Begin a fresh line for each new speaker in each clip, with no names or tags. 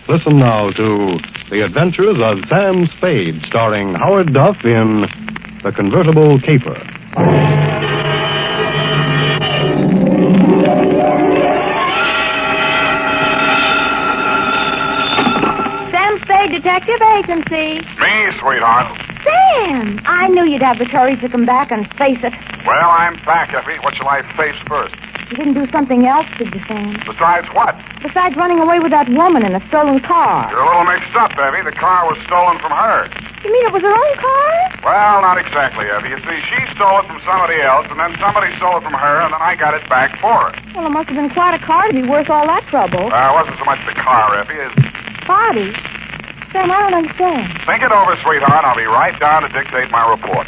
Listen now to The Adventures of Sam Spade, starring Howard Duff in The Convertible Caper.
Sam Spade Detective Agency.
Me, sweetheart.
Sam, I knew you'd have the courage to come back and face it.
Well, I'm back, Effie. What shall I face first?
You didn't do something else, did you, Sam?
Besides what?
Besides running away with that woman in a stolen car.
You're a little mixed up, Effie. The car was stolen from her.
You mean it was her own car?
Well, not exactly, Effie. You see, she stole it from somebody else, and then somebody stole it from her, and then I got it back for her.
Well, it must have been quite a car to be worth all that trouble.
It wasn't so much the car, Effie, as...
Body? Sam, I don't understand.
Think it over, sweetheart. I'll be right down to dictate my report.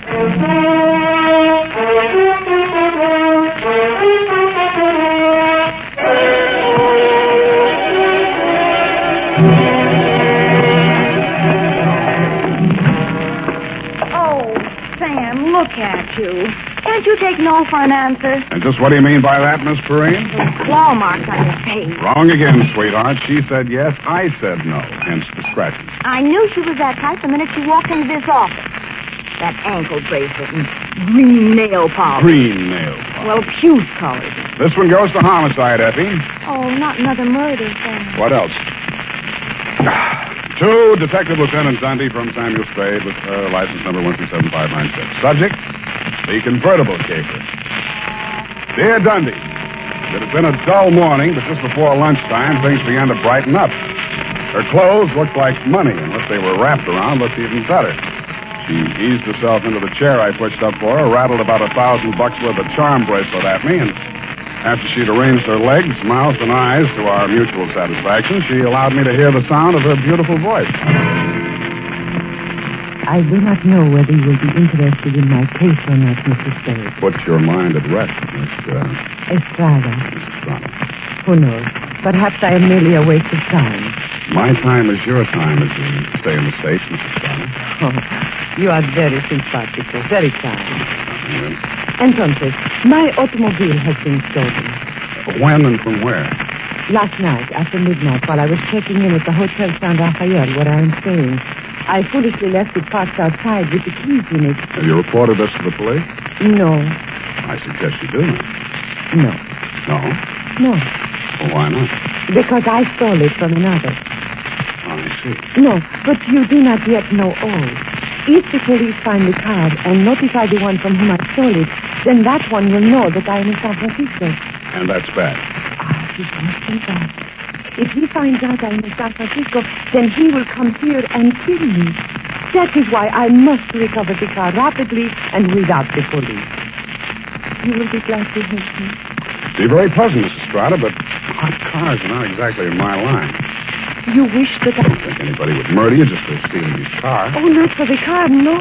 Oh, Sam, look at you. Can't you take no for an answer?
And just what do you mean by that, Miss Perrine?
Claw marks on your face.
Wrong again, sweetheart. She said yes, I said no. Hence the scratches.
I knew she was that type the minute she walked into this office. That ankle bracelet and green nail polish.
Green nail polish.
Well, puce colored.
This one goes to homicide, Effie.
Oh, not another murder, Sam.
What else? To Detective Lieutenant Dundee from Samuel Spade with license number 127596. Subject, the convertible caper. Dear Dundee, it had been a dull morning, but just before lunchtime, things began to brighten up. Her clothes looked like money, and what they were wrapped around looked even better. She eased herself into the chair I pushed up for her, rattled about $1,000 worth of charm bracelet at me, and after she'd arranged her legs, mouth, and eyes to our mutual satisfaction, she allowed me to hear the sound of her beautiful voice.
I do not know whether you will be interested in my case or not, Mr. Spade.
Put your mind at rest, Miss
Estrada.
Estrada.
Who knows? Perhaps I am merely a waste of time.
My time is your time as you stay in the States, Mrs. Estrada.
Oh, you are very simpatico, very kind.
Yes.
Entonces, my automobile has been stolen.
When and from where?
Last night, after midnight, while I was checking in at the Hotel San Rafael, where I am staying, I foolishly left it parked outside with the keys in it.
Have you reported this to the police?
No.
I suggest you do.
No.
No?
No.
Well, why not?
Because I stole it from another.
I see.
No, but you do not yet know all. If the police find the car and notify the one from whom I stole it, then that one will know that I am in San Francisco.
And that's bad.
It must be bad. If he finds out I am in San Francisco, then he will come here and kill me. That is why I must recover the car rapidly and without the police. You will be glad to help me.
Be very pleasant, Mrs. Estrada, but hot cars are not exactly in my line.
You wish that
I don't think anybody would murder you just for stealing his car.
Oh, not for the car, no.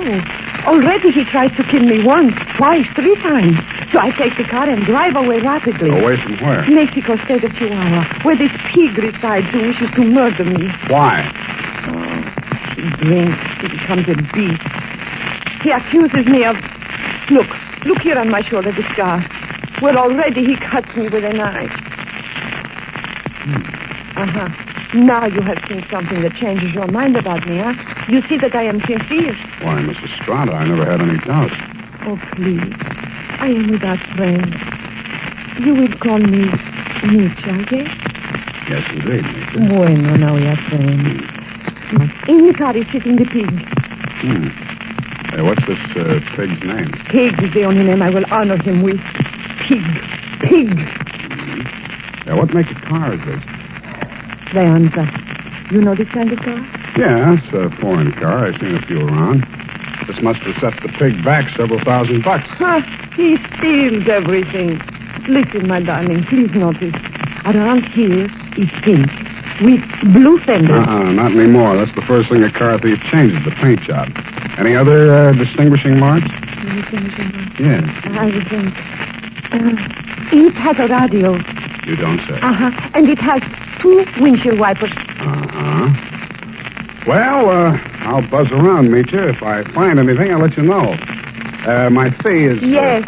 Already he tried to kill me once, twice, 3 times. So I take the car and drive away rapidly.
Away from where?
Mexico, state of Chihuahua, where this pig resides who wishes to murder me.
Why?
Oh, he drinks. He becomes a beast. He accuses me of... Look here on my shoulder, the scar. Where already he cuts me with a knife. Uh-huh. Now you have seen something that changes your mind about me, huh? You see that I am sincere.
Why, Mrs. Estrada, I never had any doubts.
Oh, please. I am without friends. You will call me Nietzsche, I guess?
Yes, indeed, Nietzsche.
Bueno, now we are friends. In the car is sitting the pig.
Hey, what's this pig's name?
Pig is the only name I will honor him with. Pig.
Yeah, what make of car is this?
Leonza. You know this kind of car?
Yeah, it's a foreign car. I've seen a few around. This must have set the pig back several $1,000.
Huh, he steals everything. Listen, my darling, please notice. Around here is pink with blue fenders.
Not anymore. That's the first thing a car thief changes, the paint job. Any other distinguishing marks?
Distinguishing marks?
Yes.
I would think. It has a radio.
You don't say.
And it has 2 windshield wipers.
Well, I'll buzz around, meet you. If I find anything, I'll let you know. My fee is...
Yes.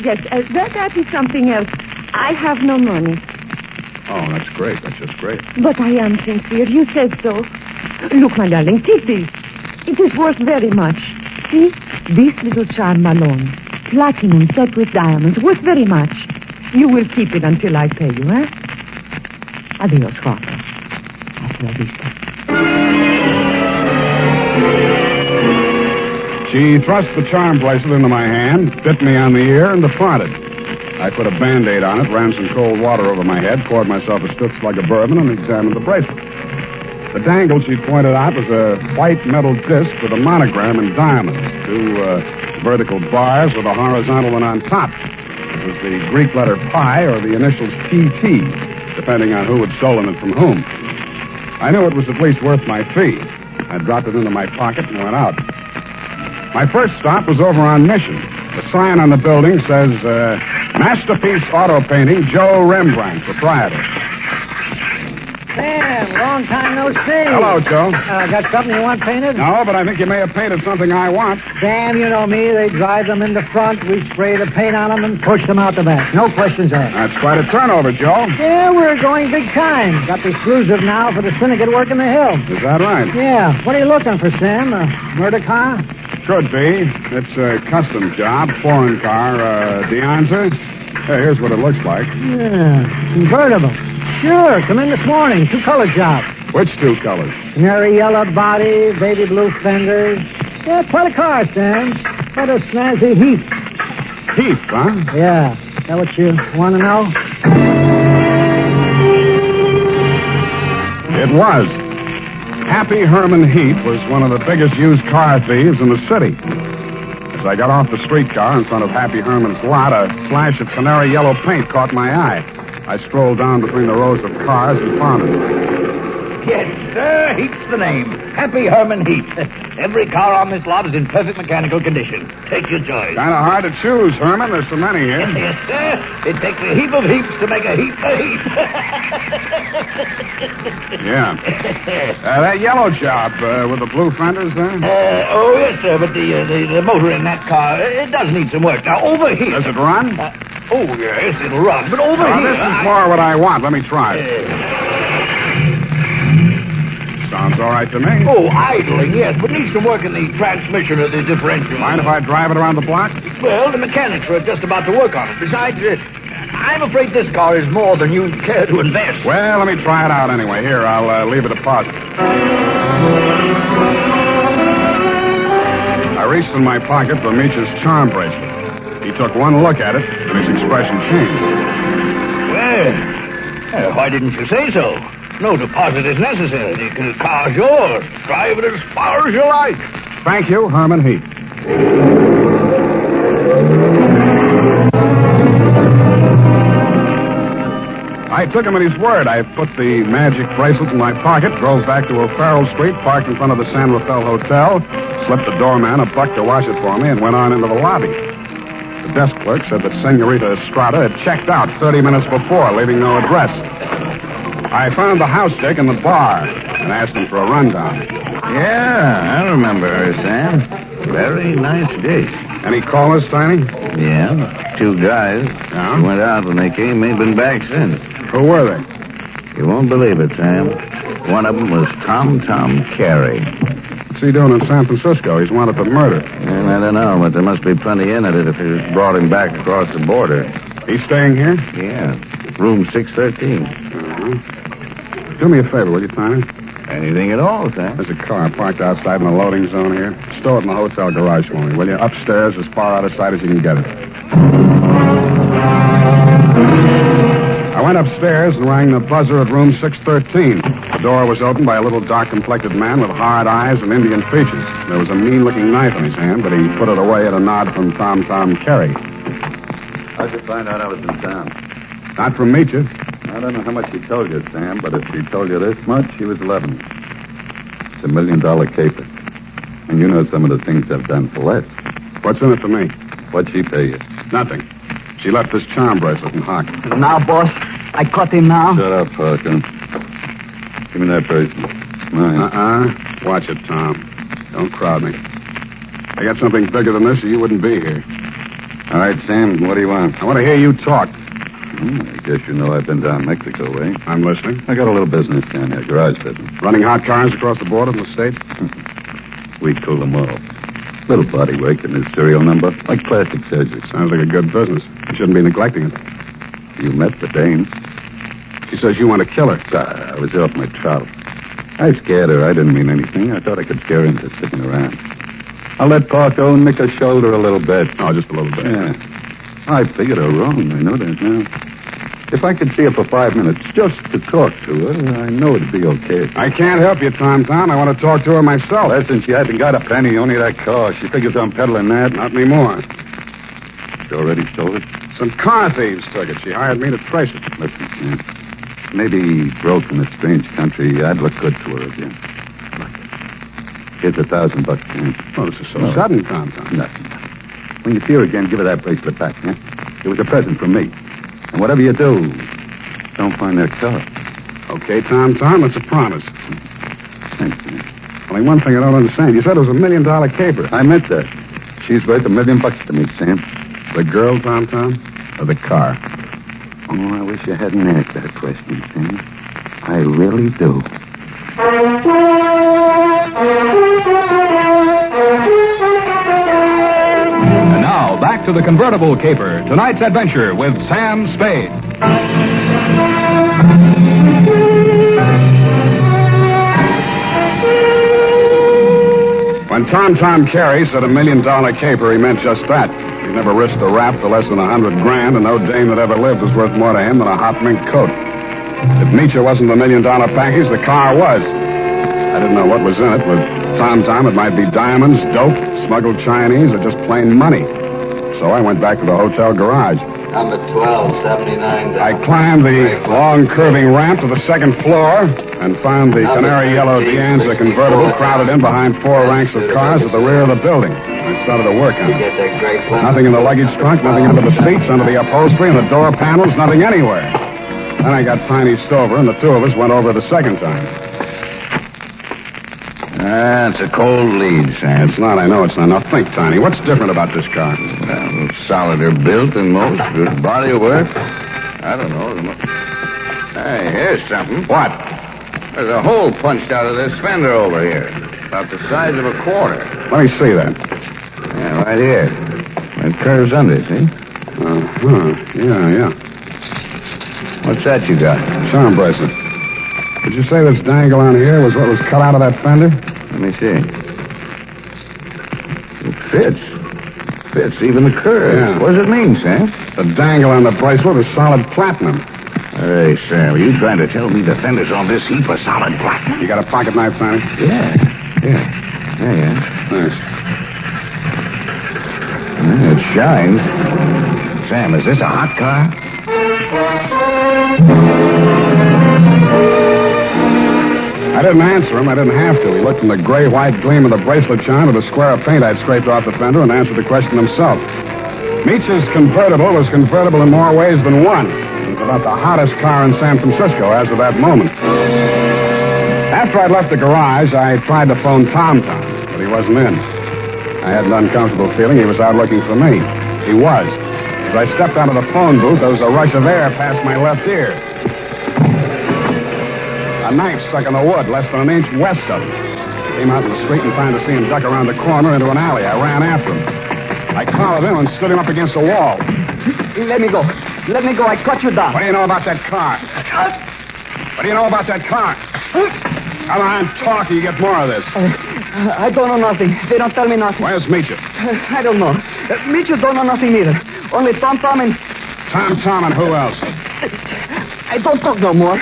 Yes, that is something else. I have no money.
Oh, that's great. That's just great.
But I am sincere. You said so. Look, my darling, take this. It is worth very much. See? This little charm alone. Platinum set with diamonds. Worth very much. You will keep it until I pay you, eh? Adios, Father. Hasta la vista.
She thrust the charm bracelet into my hand, bit me on the ear, and departed. I put a Band-Aid on it, ran some cold water over my head, poured myself a stiff slug of bourbon, and examined the bracelet. The dangle she pointed out was a white metal disc with a monogram in diamonds, two vertical bars with a horizontal one on top. It was the Greek letter pi or the initials PT, depending on who had stolen it from whom. I knew it was at least worth my fee. I dropped it into my pocket and went out. My first stop was over on Mission. The sign on the building says, Masterpiece Auto Painting, Joe Rembrandt, proprietor.
Sam, long time no see.
Hello, Joe.
Got something you want painted?
No, but I think you may have painted something I want.
Sam, you know me. They drive them in the front. We spray the paint on them and push them out the back. No questions asked.
That's quite a turnover, Joe.
Yeah, we're going big time. Got the exclusive now for the syndicate work in the hill.
Is that right?
Yeah. What are you looking for, Sam? A murder car?
Could be. It's a custom job, foreign car, Deonza. Hey, here's what it looks like.
Yeah, convertible. Sure, come in this morning. Two-color job.
Which two colors?
Canary yellow body, baby blue fenders. Yeah, quite a car, Sam. Quite a snazzy heap.
Heath, huh?
Yeah. Is that what you want to know?
It was. Happy Herman Heath was one of the biggest used car thieves in the city. As I got off the streetcar in front of Happy Herman's lot, a flash of canary yellow paint caught my eye. I strolled down between the rows of cars and found it.
Yes, sir, Heath's the name. Happy Herman Heath. Every car on this lot is in perfect mechanical condition. Take your choice.
Kind of hard to choose, Herman. There's so many here.
Yes, sir. It takes a heap of heaps to make a heap of heap.
Yeah. That yellow job with the blue fenders there?
Oh, yes, sir, but the motor in that car, it does need some work. Now, over here...
Does it run?
Oh, yes, it'll run. But over here...
This is more what I want. Let me try it. Sounds all right to me.
Oh, idling, yes, but needs some work in the transmission of the differential.
Mind if I drive it around the block?
Well, the mechanics are just about to work on it. Besides, I'm afraid this car is more than you care to invest.
Well, let me try it out anyway. Here, I'll leave a deposit. I reached in my pocket for Meech's charm bracelet. He took one look at it, and his expression changed.
Well, why didn't you say so? No deposit is necessary. The car's yours. Drive it as far as you like.
Thank you, Herman Heath. I took him at his word. I put the magic bracelet in my pocket, drove back to O'Farrell Street, parked in front of the San Rafael Hotel, slipped the doorman a buck to wash it for me, and went on into the lobby. The desk clerk said that Senorita Estrada had checked out 30 minutes before, leaving no address. I found the house dick in the bar and asked him for a rundown.
Yeah, I remember her, Sam. Very nice dish.
Any callers, Tiny?
Yeah, two guys.
Yeah?
Went out when they came, ain't been back since.
Who were they?
You won't believe it, Sam. One of them was Tom Carey.
What's he doing in San Francisco? He's wanted for murder.
And I don't know, but there must be plenty in it if you brought him back across the border.
He's staying here?
Yeah, room 613.
Do me a favor, will you, Tiny?
Anything at all, Sam.
There's a car parked outside in the loading zone here. Stow it in the hotel garage for me, will you? Upstairs, as far out of sight as you can get it. I went upstairs and rang the buzzer at room 613. The door was opened by a little dark-complected man with hard eyes and Indian features. There was a mean-looking knife in his hand, but he put it away at a nod from Tom Carey.
How'd you find out I was in town?
Not from Meecha.
I don't know how much she told you, Sam, but if she told you this much, she was 11. It's $1 million caper. And you know some of the things I've done for less.
What's in it for me?
What'd she pay you?
Nothing. She left this charm bracelet in Hock.
Now, boss, I caught him now.
Shut up, Parker. Give me that bracelet. Mine.
Watch it, Tom. Don't crowd me. I got something bigger than this or you wouldn't be here.
All right, Sam, what do you want?
I want to hear you talk.
I guess you know I've been down Mexico way.
I'm listening.
I got a little business down here, garage business.
Running hot cars across the border from the States?
We cool them off. Little body work and his serial number, like plastic surgery.
Sounds like a good business. You shouldn't be neglecting it.
You met the dame.
She says you want to kill her.
I was off my trout. I scared her. I didn't mean anything. I thought I could scare her into sticking around. I'll let Parko nick her shoulder a little bit.
Oh, just a little bit.
Yeah. I figured her wrong. I know that now. If I could see her for 5 minutes just to talk to her, I know it'd be okay.
I can't help you, Tom. I want to talk to her myself.
Listen, she hasn't got a penny, only that car. She figures I'm peddling that.
Not anymore.
She already stole it?
Some car thieves took it. She hired me to trace it.
Listen, Sam. Maybe broke in a strange country. I'd look good to her again. Here's $1,000, Sam.
Oh, this is so sudden, Tom.
Nothing. When you see her again, give her that bracelet back, huh? It was a present from me. And whatever you do, don't find that car.
Okay, Tom, it's a promise.
Thanks, man.
Only one thing I don't understand. You said it was $1 million caper.
I meant that. She's worth $1 million to me, Sam.
The girl, Tom? Or the car?
Oh, I wish you hadn't asked that question, Sam. I really do.
And now, back to the Convertible Caper. Tonight's adventure with Sam Spade.
When Tom Carey said $1 million caper, he meant just that. He never risked a rap for less than $100 grand, and no dame that ever lived was worth more to him than a hot mink coat. If Meacher wasn't the $1 million package, the car was. I didn't know what was in it. With Tom, it might be diamonds, dope, smuggled Chinese, or just plain money. So I went back to the hotel garage.
Number 1279.
I climbed the long, curving ramp to the second floor and found the canary yellow Dianza convertible crowded in behind 4 ranks of cars at the rear of the building. I started to work on it. Nothing in the luggage trunk, nothing under the seats, under the upholstery, and the door panels, nothing anywhere. Then I got Tiny Stover, and the two of us went over the second time.
It's a cold lead, Sam.
It's not, I know it's not. Now think, Tiny, what's different about this car?
Well, solider built than most. Good body work. I don't know. Hey, here's something.
What?
There's a hole punched out of this fender over here. About the size of a quarter.
Let me see that.
Yeah, right here. It curves under, see?
Yeah.
What's that you got?
Charm bracelet. Did you say this dangle on here was what was cut out of that fender?
Let me see. It fits. Fits even the curve.
Yeah.
What does it mean, Sam?
The dangle on the bracelet is solid platinum.
Hey, Sam, are you trying to tell me the fenders on this heap are solid platinum?
You got a pocket knife, Tiny?
Yeah.
Thanks.
It shines. Sam, is this a hot car?
I didn't answer him. I didn't have to. He looked from the gray-white gleam of the bracelet shine to the square of paint I'd scraped off the fender and answered the question himself. Meach's convertible was convertible in more ways than one. It was about the hottest car in San Francisco as of that moment. After I'd left the garage, I tried to phone Tom, but he wasn't in. I had an uncomfortable feeling he was out looking for me. He was. As I stepped out of the phone booth, there was a rush of air past my left ear. A knife stuck in the wood less than an inch west of him. I came out in the street and trying to see him duck around the corner into an alley. I ran after him. I collared him and stood him up against the wall.
Let me go. I cut you down.
What do you know about that car? What do you know about that car? Come on, talk, you get more of this.
I don't know nothing. They don't tell me nothing.
Where's Meacher?
I don't know. Meacher don't know nothing either. Only Tom and...
Tom and who else?
I don't talk no more.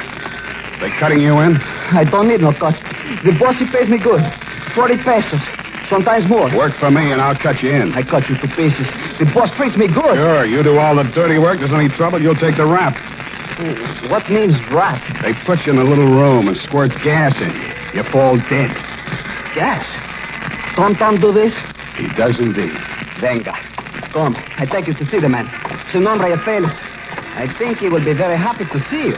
They cutting you in?
I don't need no cut. The boss, he pays me good. 40 pesos. Sometimes more.
Work for me and I'll cut you in.
I cut you to pieces. The boss treats me good.
Sure, you do all the dirty work. There's any trouble, you'll take the rap.
What means rap?
They put you in a little room and squirt gas in you. You fall dead.
Gas? Tom do this?
He does indeed.
Venga. Come, I take you to see the man. Su nombre es Felix. I think he will be very happy to see you.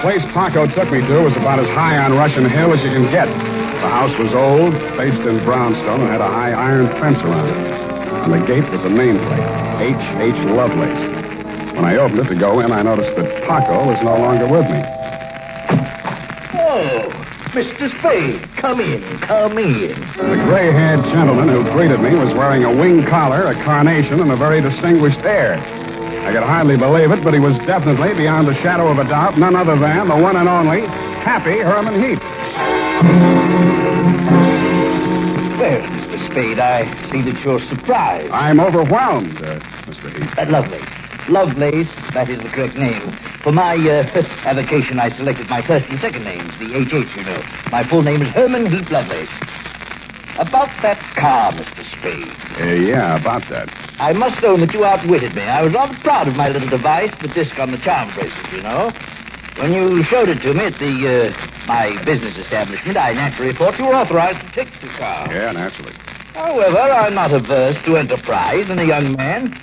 place Paco took me to was about as high on Russian Hill as you can get. The house was old, faced in brownstone, and had a high iron fence around it. On the gate was a nameplate, H.H. Lovelace. When I opened it to go in, I noticed that Paco was no longer with me.
Oh, Mr. Spade, come in.
The gray-haired gentleman who greeted me was wearing a wing collar, a carnation, and a very distinguished air. I could hardly believe it, but he was definitely, beyond the shadow of a doubt, none other than the one and only Happy Herman Heath.
Well, Mr. Spade, I see that you're surprised.
I'm overwhelmed, Mr. Heath.
Lovelace, that is the correct name. For my avocation, I selected my first and second names, the H.H., you know. My full name is Herman Heath Lovelace. About that car, Mr. Spade.
Yeah, about that.
I must own that you outwitted me. I was rather proud of my little device, the disc on the charm bracelet, you know. When you showed it to me at my business establishment, I naturally thought you were authorized to take the car.
Yeah, naturally.
However, I'm not averse to enterprise in a young man,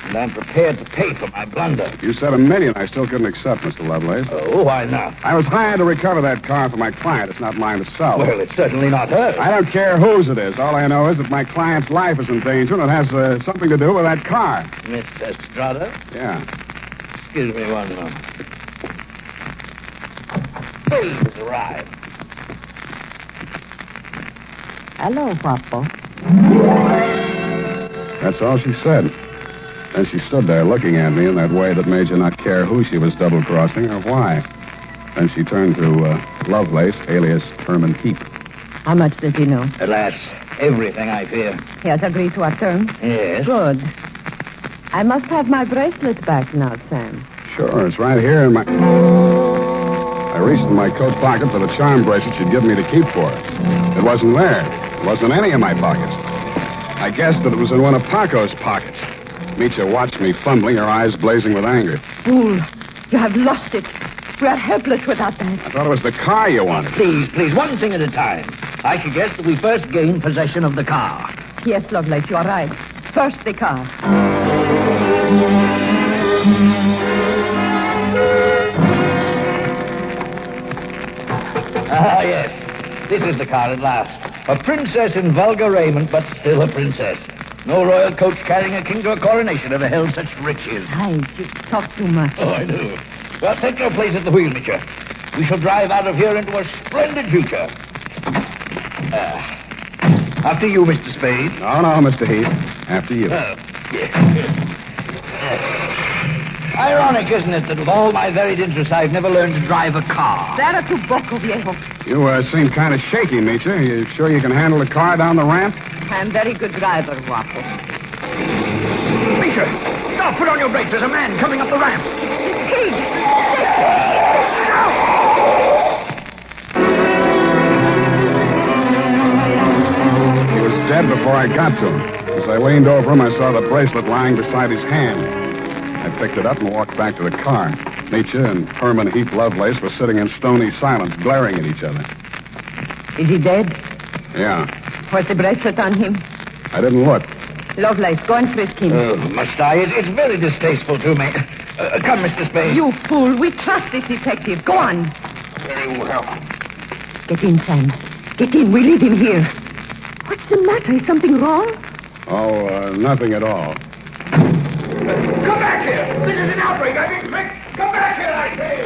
and I'm prepared to pay for my blunder.
You said $1 million I still couldn't accept, Mr. Lovelace.
Oh, why not?
I was hired to recover that car for my client. It's not mine to sell.
Well, it's certainly not hers.
I don't care whose it is. All I know is that my client's life is in danger, and it has something to do with that car.
Miss Estrada?
Yeah.
Excuse me one moment. Spade has arrived.
Hello, Papa.
That's all she said. Then she stood there looking at me in that way that made you not care who she was double-crossing or why. Then she turned to Lovelace, alias Herman Heath.
How much does he know?
Alas, everything, I fear.
He has agreed to our terms?
Yes.
Good. I must have my bracelet back now, Sam.
Sure, it's right here in my... I reached in my coat pocket for the charm bracelet she'd given me to keep for her. It wasn't there. It wasn't in any of my pockets. I guessed that it was in one of Paco's pockets. Mitya watched me fumbling, her eyes blazing with anger.
Fool, you have lost it. We are helpless without that.
I thought it was the car you wanted.
Please, one thing at a time. I suggest that we first gain possession of the car.
Yes, Lovelace, you are right. First the car.
Ah, yes. This is the car at last. A princess in vulgar raiment, but still a princess. No royal coach carrying a king to a coronation ever held such riches.
Hi, you talk too much.
Oh, I do. Well, take your place at the wheel, Mitya. We shall drive out of here into a splendid future. After you, Mr. Spade.
No, Mr. Heath. After you.
Yes. Ironic, isn't it, that with all my varied interests, I've never learned to drive a car.
Será tu poco, viejo.
You seem kind of shaky, Mitya. You sure you can handle the car down the ramp?
I'm very good driver, Guapo.
Mitya, stop! Put on your brakes. There's a man coming up the ramp.
He was dead before I got to him. As I leaned over him, I saw the bracelet lying beside his hand. I picked it up and walked back to the car. Mitya and Herman Heath Lovelace were sitting in stony silence, glaring at each other.
Is he dead?
Yeah.
Was the bracelet on him?
I didn't look.
Lovelace, go and frisk him.
Oh, must I? It's very distasteful to me. Come, Mr. Spade.
You fool. We trust this detective. Go on.
Very well.
Get in, Sam. Get in. We leave him here. What's the matter? Is something wrong?
Oh, nothing at all.
Come back here! This is an outbreak, I think, Rick! Come back here, I say!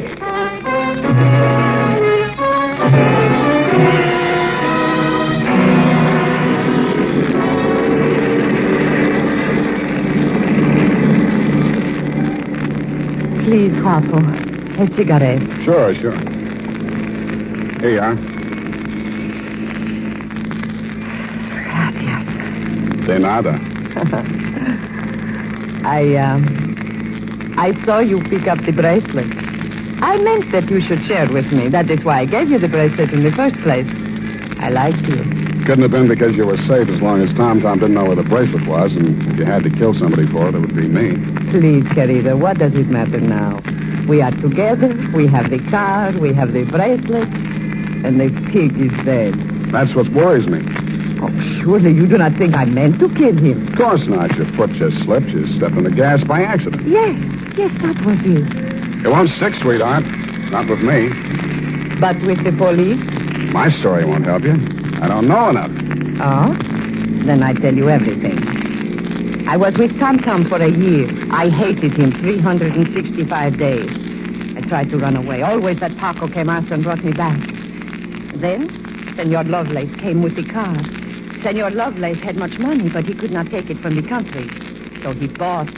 Please, Guapo. A cigarette.
Sure. Here you are.
Gracias.
De nada.
I saw you pick up the bracelet. I meant that you should share with me. That is why I gave you the bracelet in the first place. I liked you.
Couldn't have been because you were safe as long as Tom didn't know where the bracelet was, and if you had to kill somebody for it, it would be me.
Please, querida, what does it matter now? We are together, we have the car, we have the bracelet, and the pig is dead.
That's what worries me.
Oh, surely you do not think I meant to kill him.
Of course not. Your foot just slipped. You stepped on the gas by accident.
Yes, that was it.
It won't stick, sweetheart. Not with me.
But with the police?
My story won't help you. I don't know enough.
Oh? Then I tell you everything. I was with Tom Tom for a year. I hated him 365 days. I tried to run away. Always that Paco came after and brought me back. Then, Senor Lovelace came with the car. Senor Lovelace had much money, but he could not take it from the country. So he bought,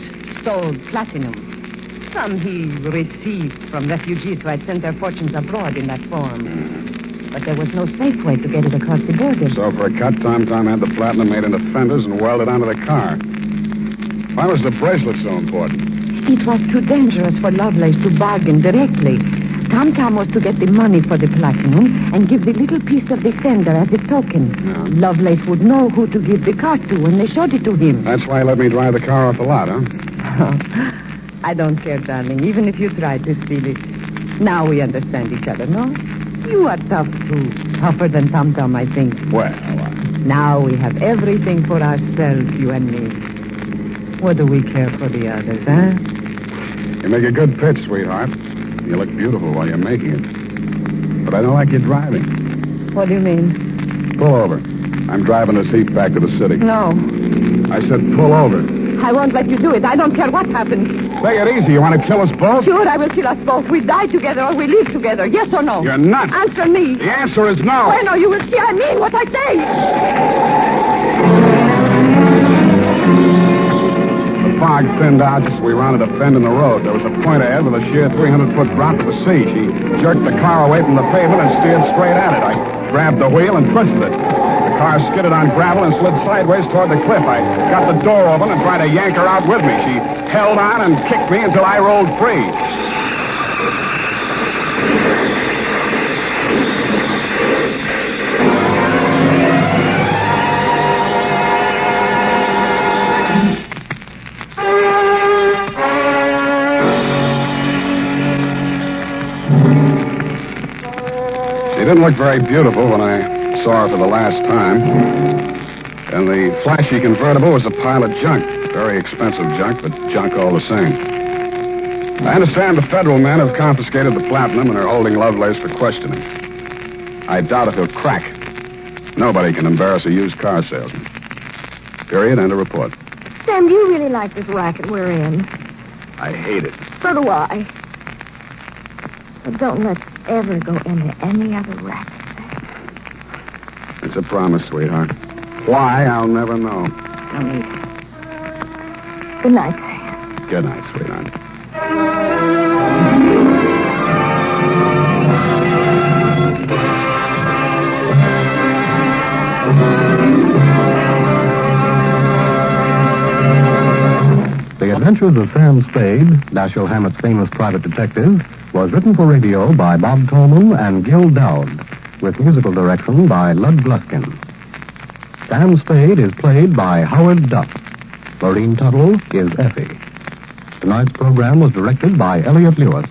sold platinum. Some he received from refugees who had sent their fortunes abroad in that form. But there was no safe way to get it across the border.
So for a cut, Tom had the platinum made into fenders and welded onto the car. Why was the bracelet so important?
It was too dangerous for Lovelace to bargain directly. Tom was to get the money for the platinum and give the little piece of the fender as a token.
Yeah.
Lovelace would know who to give the car to when they showed it to him.
That's why he let me drive the car off the lot, huh?
I don't care, darling, even if you tried to steal it. Now we understand each other, no? You are tough, too. Tougher than Tom, I think.
Well,
Now we have everything for ourselves, you and me. What do we care for the others, huh?
you make a good pitch, sweetheart. You look beautiful while you're making it. But I don't like you driving.
What do you mean?
Pull over. I'm driving this heap back to the city.
No.
I said pull over.
I won't let you do it. I don't care what happens.
Take it easy. You want to kill us both?
Sure, I will kill us both. We die together or we live together. Yes or no?
You're nuts.
Answer me.
The answer is no.
Bueno, you will see I mean what I say.
The fog thinned out just as we rounded a bend in the road. There was a point ahead with a sheer 300-foot drop to the sea. She jerked the car away from the pavement and steered straight at it. I grabbed the wheel and twisted it. The car skidded on gravel and slid sideways toward the cliff. I got the door open and tried to yank her out with me. She held on and kicked me until I rolled free. She didn't look very beautiful when I saw her for the last time. And the flashy convertible was a pile of junk. Very expensive junk, but junk all the same. I understand the federal men have confiscated the platinum and are holding Lovelace for questioning. I doubt if he'll crack. Nobody can embarrass a used car salesman. Period. End of report.
Sam, do you really like this racket we're in?
I hate it.
So do I. But don't let's ever go into any other racket.
It's a promise, sweetheart. Why, I'll never know.
No need. Good night, Sam.
Good night, sweetheart.
The Adventures of Sam Spade, Dashiell Hammett's famous private detective, was written for radio by Bob Tolman and Gil Dowd, with musical direction by Lud Gluskin. Sam Spade is played by Howard Duff. Maureen Tuttle is Effie. Tonight's program was directed by Elliot Lewis.